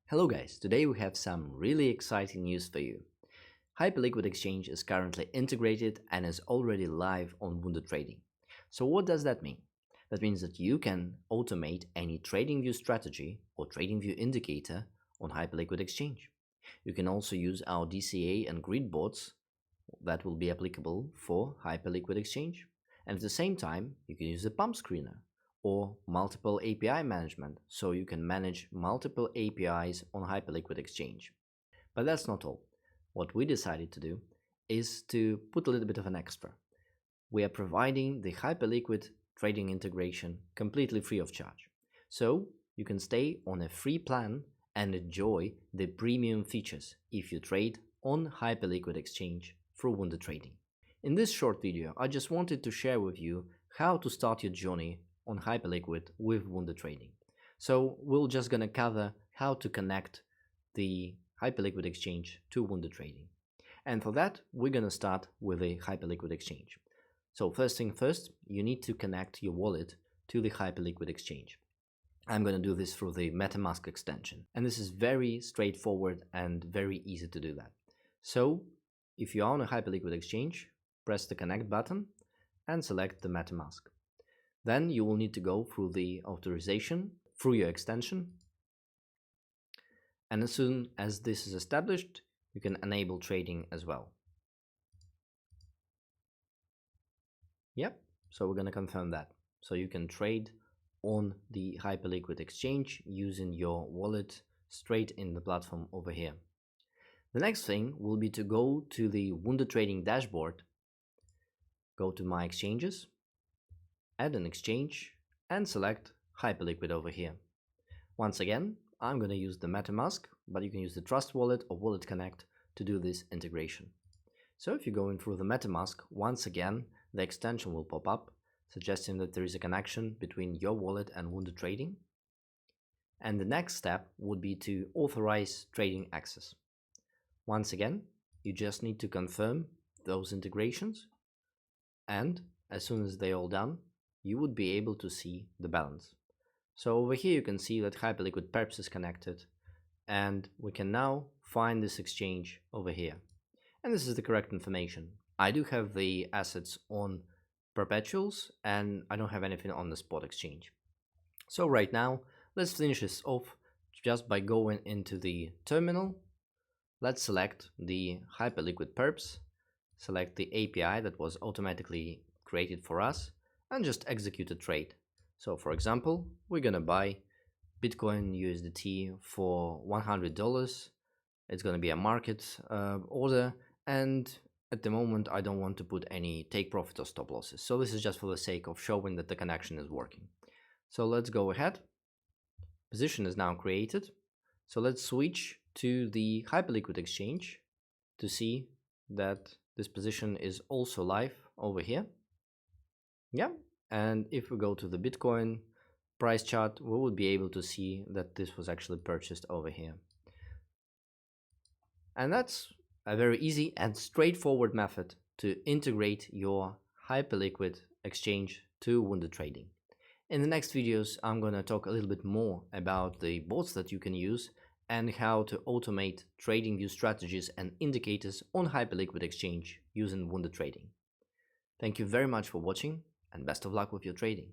Hello guys, today we have some really exciting news for you. Hyperliquid Exchange is currently integrated and is already live on WunderTrading. So what does that mean? That means that you can automate any TradingView strategy or TradingView indicator on Hyperliquid Exchange. You can also use our DCA and grid bots that will be applicable for Hyperliquid Exchange. And at the same time, you can use the pump screener or multiple API management, so you can manage multiple APIs on Hyperliquid Exchange. But that's not all. What we decided to do is to put a little bit of an extra. We are providing the Hyperliquid trading integration completely free of charge. So you can stay on a free plan and enjoy the premium features if you trade on Hyperliquid Exchange through WunderTrading. In this short video, I just wanted to share with you how to start your journey on Hyperliquid with WunderTrading. So we're just gonna cover how to connect the Hyperliquid Exchange to WunderTrading. And for that, we're gonna start with a Hyperliquid Exchange. So first thing first, you need to connect your wallet to the Hyperliquid Exchange. I'm gonna do this through the MetaMask extension. And this is very straightforward and very easy to do that. So if you are on a Hyperliquid Exchange, press the connect button and select the MetaMask. Then you will need to go through the authorization through your extension. And as soon as this is established, you can enable trading as well. Yep, so we're going to confirm that. So you can trade on the Hyperliquid Exchange using your wallet straight in the platform over here. The next thing will be to go to the WunderTrading dashboard, go to My Exchanges, add an exchange, and select Hyperliquid over here. Once again, I'm going to use the MetaMask, but you can use the Trust Wallet or Wallet Connect to do this integration. So if you're going through the MetaMask, once again, the extension will pop up, suggesting that there is a connection between your wallet and WunderTrading. And the next step would be to authorize trading access. Once again, you just need to confirm those integrations, and as soon as they're all done, you would be able to see the balance. So over here you can see that Hyperliquid Perps is connected, and we can now find this exchange over here. And this is the correct information. I do have the assets on perpetuals and I don't have anything on the spot exchange. So right now, let's finish this off just by going into the terminal. Let's select the Hyperliquid Perps, select the API that was automatically created for us, and just execute a trade. So for example, we're gonna buy Bitcoin USDT for $100. It's gonna be a market order, and at the moment I don't want to put any take profit or stop losses. So this is just for the sake of showing that the connection is working. So let's go ahead. Position is now created. So let's switch to the Hyperliquid Exchange to see that this position is also live over here. Yeah, and if we go to the Bitcoin price chart, we will be able to see that this was actually purchased over here. And that's a very easy and straightforward method to integrate your Hyperliquid Exchange to WunderTrading. In the next videos, I'm going to talk a little bit more about the bots that you can use and how to automate TradingView strategies and indicators on Hyperliquid Exchange using WunderTrading. Thank you very much for watching, and best of luck with your trading.